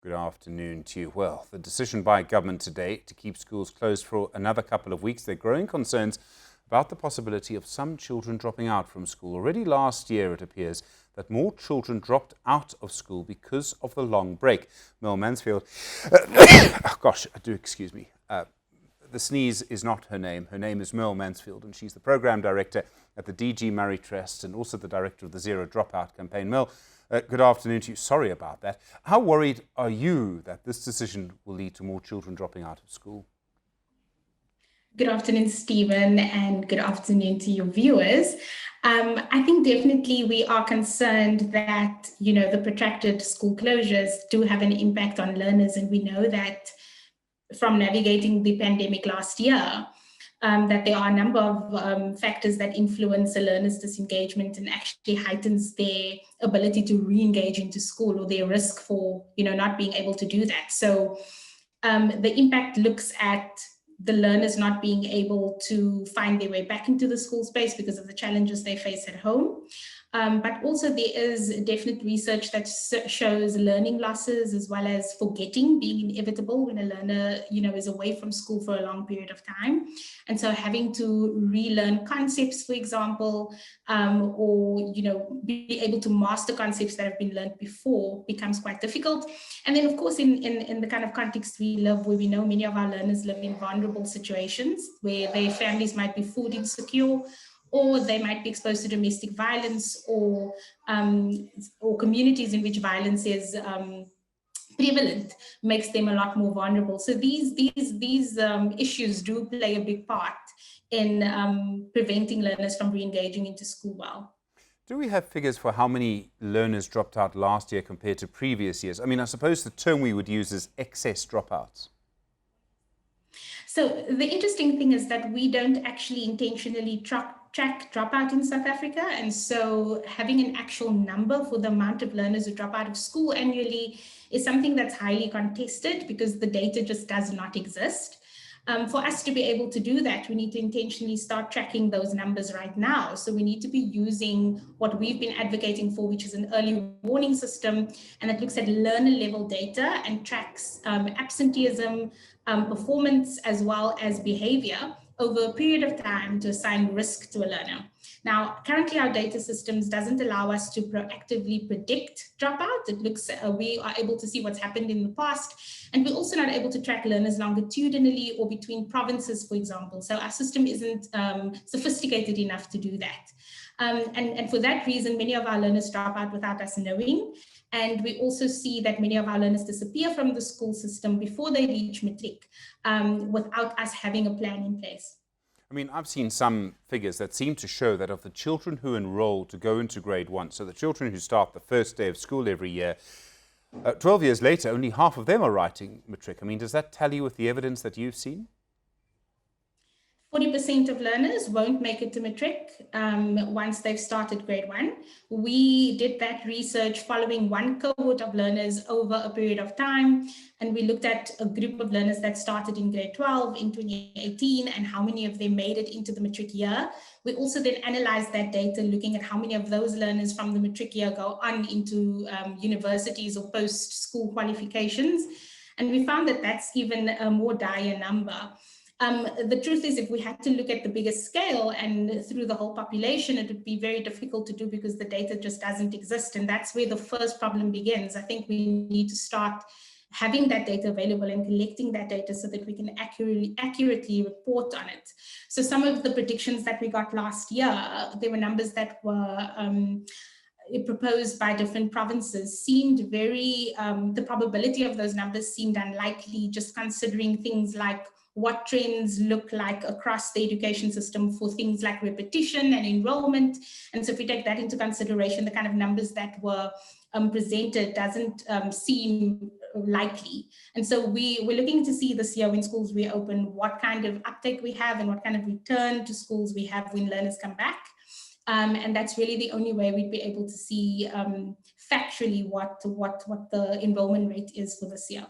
Good afternoon to you. Well, the decision by government today to keep schools closed for another couple of weeks, there are growing concerns about the possibility of some children dropping out from school. Already last year, it appears that more children dropped out of school because of the long break. Mel Mansfield, oh gosh, do excuse me. The sneeze is not her name. Her name is Mel Mansfield, and she's the program director at the DG Murray Trust and also the director of the Zero Dropout campaign. Mel, good afternoon to you. Sorry about that. How worried are you that this decision will lead to more children dropping out of school? Good afternoon, Stephen, and good afternoon to your viewers. I think definitely we are concerned that, the protracted school closures do have an impact on learners. And we know that from navigating the pandemic last year, that there are a number of factors that influence a learner's disengagement and actually heightens their ability to re-engage into school or their risk for, not being able to do that. So the impact looks at the learners not being able to find their way back into the school space because of the challenges they face at home. But also there is definite research that shows learning losses as well as forgetting being inevitable when a learner, is away from school for a long period of time. And so having to relearn concepts, for example, or, be able to master concepts that have been learned before becomes quite difficult. And then, of course, in the kind of context we live, where we know many of our learners live in vulnerable situations where their families might be food insecure, or they might be exposed to domestic violence, or communities in which violence is prevalent, makes them a lot more vulnerable. So these issues do play a big part in preventing learners from re-engaging into school well. Do we have figures for how many learners dropped out last year compared to previous years? I mean, I suppose the term we would use is excess dropouts. So the interesting thing is that we don't actually intentionally track dropout in South Africa. And so having an actual number for the amount of learners who drop out of school annually is something that's highly contested because the data just does not exist. For us to be able to do that, we need to intentionally start tracking those numbers right now. So we need to be using what we've been advocating for, which is an early warning system, and it looks at learner level data and tracks absenteeism, performance, as well as behavior over a period of time to assign risk to a learner. Now, currently our data systems doesn't allow us to proactively predict dropout. It looks, we are able to see what's happened in the past, and we're also not able to track learners longitudinally or between provinces, for example. So our system isn't sophisticated enough to do that. And for that reason, many of our learners drop out without us knowing. And we also see that many of our learners disappear from the school system before they reach matric without us having a plan in place. I mean, I've seen some figures that seem to show that of the children who enroll to go into grade 1, so the children who start the first day of school every year, 12 years later, only half of them are writing matric. I mean, does that tally with the evidence that you've seen? 40% of learners won't make it to matric once they've started grade 1. We did that research following one cohort of learners over a period of time, and we looked at a group of learners that started in grade 12 in 2018 and how many of them made it into the matric year. We also then analyzed that data, looking at how many of those learners from the matric year go on into universities or post-school qualifications. And we found that that's even a more dire number. The truth is, if we had to look at the biggest scale and through the whole population, it would be very difficult to do because the data just doesn't exist. And that's where the first problem begins. I think we need to start having that data available and collecting that data so that we can accurately report on it. So some of the predictions that we got last year, there were numbers that were proposed by different provinces, seemed very, the probability of those numbers seemed unlikely, just considering things like what trends look like across the education system for things like repetition and enrollment. And so if we take that into consideration, the kind of numbers that were presented doesn't seem likely. And so we're looking to see this year when schools reopen, what kind of uptake we have and what kind of return to schools we have when learners come back. And that's really the only way we'd be able to see factually what the enrollment rate is for this year.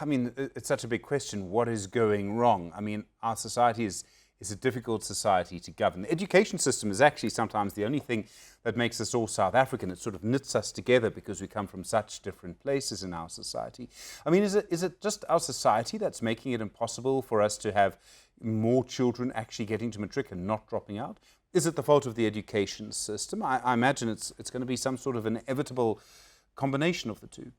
I mean, it's such a big question. What is going wrong? I mean, our society is is a difficult society to govern. The education system is actually sometimes the only thing that makes us all South African. It sort of knits us together because we come from such different places in our society. I mean, is it just our society that's making it impossible for us to have more children actually getting to matric and not dropping out? Is it the fault of the education system? I imagine it's going to be some sort of inevitable combination of the two.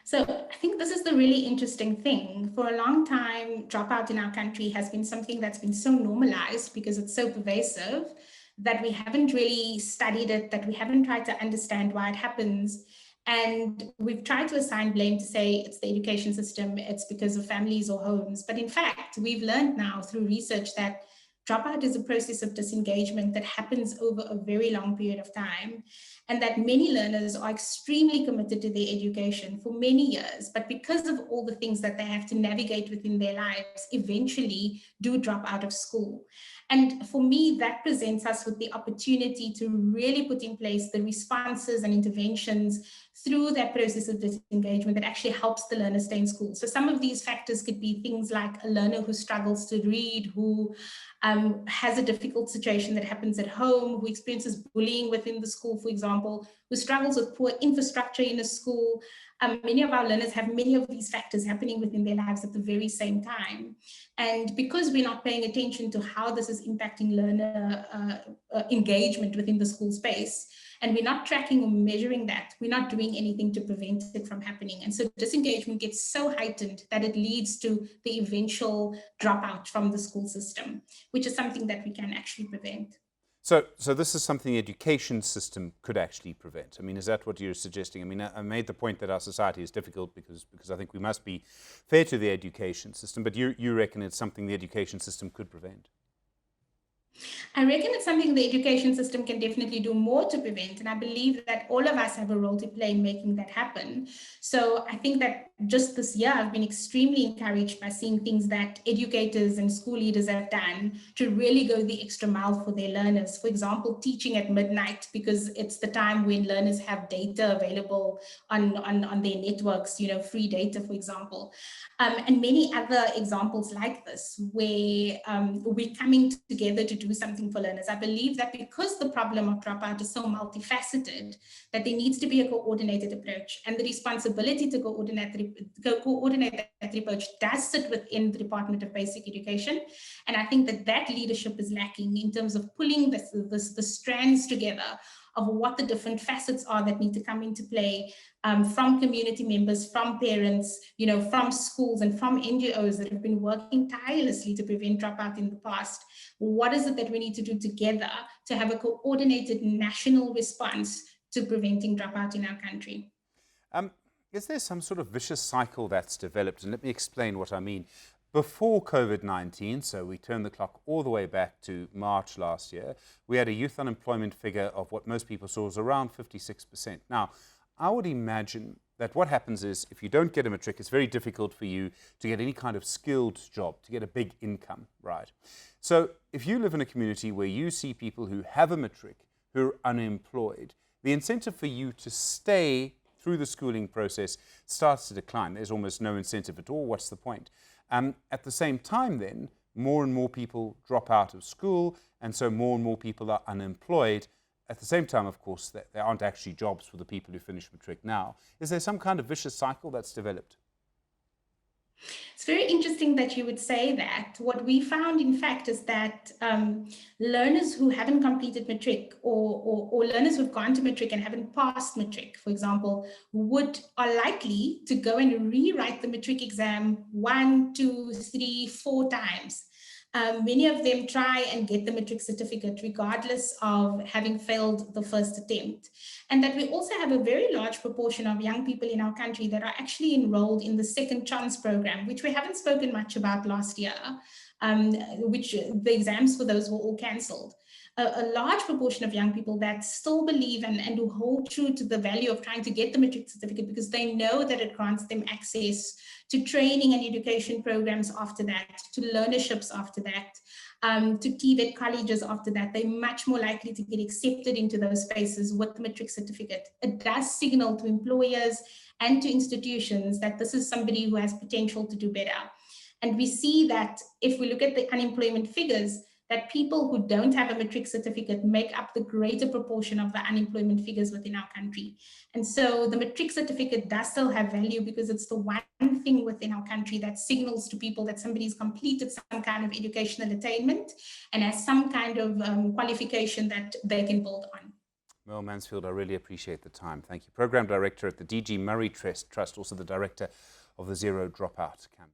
So I think this is the really interesting thing. For a long time, dropout in our country has been something that's been so normalized because it's so pervasive that we haven't really studied it, that we haven't tried to understand why it happens. And we've tried to assign blame to say it's the education system, it's because of families or homes. But in fact, we've learned now through research that dropout is a process of disengagement that happens over a very long period of time, and that many learners are extremely committed to their education for many years, but because of all the things that they have to navigate within their lives, eventually do drop out of school. And for me, that presents us with the opportunity to really put in place the responses and interventions through that process of disengagement that actually helps the learner stay in school. So some of these factors could be things like a learner who struggles to read, who has a difficult situation that happens at home, who experiences bullying within the school, for example, who struggles with poor infrastructure in a school. Many of our learners have many of these factors happening within their lives at the very same time. And because we're not paying attention to how this is impacting learner engagement within the school space, and we're not tracking or measuring that, we're not doing anything to prevent it from happening. And so disengagement gets so heightened that it leads to the eventual dropout from the school system, which is something that we can actually prevent. So this is something the education system could actually prevent. I mean, is that what you're suggesting? I mean, I made the point that our society is difficult because I think we must be fair to the education system, but you reckon it's something the education system could prevent? I reckon it's something the education system can definitely do more to prevent. And I believe that all of us have a role to play in making that happen. So I think that just this year, I've been extremely encouraged by seeing things that educators and school leaders have done to really go the extra mile for their learners. For example, teaching at midnight, because it's the time when learners have data available on their networks, free data, for example. And many other examples like this, where we're coming together to do something for learners. I believe that because the problem of dropout is so multifaceted, that there needs to be a coordinated approach, and the responsibility to coordinate that approach does sit within the Department of Basic Education. And I think that leadership is lacking in terms of pulling the strands together of what the different facets are that need to come into play, from community members, from parents, from schools, and from NGOs that have been working tirelessly to prevent dropout in the past. What is it that we need to do together to have a coordinated national response to preventing dropout in our country? Is there some sort of vicious cycle that's developed? And let me explain what I mean. Before COVID-19, so we turn the clock all the way back to March last year, we had a youth unemployment figure of what most people saw was around 56%. Now, I would imagine that what happens is if you don't get a matric, it's very difficult for you to get any kind of skilled job, to get a big income, right? So if you live in a community where you see people who have a matric, who are unemployed, the incentive for you to stay through the schooling process starts to decline. There's almost no incentive at all. What's the point? At the same time, then, more and more people drop out of school, and so more and more people are unemployed. At the same time, of course, there aren't actually jobs for the people who finish matric now. Is there some kind of vicious cycle that's developed? It's very interesting that you would say that. What we found, in fact, is that learners who haven't completed matric, or learners who've gone to matric and haven't passed matric, for example, are likely to go and rewrite the matric exam 1, 2, 3, 4 times. Many of them try and get the matric certificate regardless of having failed the first attempt. And that we also have a very large proportion of young people in our country that are actually enrolled in the second chance program, which we haven't spoken much about last year, which the exams for those were all cancelled. A large proportion of young people that still believe and who hold true to the value of trying to get the matric certificate because they know that it grants them access to training and education programs after that, to learnerships after that, to TVET colleges after that. They're much more likely to get accepted into those spaces with the matric certificate. It does signal to employers and to institutions that this is somebody who has potential to do better. And we see that if we look at the unemployment figures, that people who don't have a matric certificate make up the greater proportion of the unemployment figures within our country. And so the matric certificate does still have value because it's the one thing within our country that signals to people that somebody's completed some kind of educational attainment and has some kind of qualification that they can build on. Mel Mansfield, I really appreciate the time. Thank you. Program Director at the DG Murray Trust, also the Director of the Zero Dropout Campaign.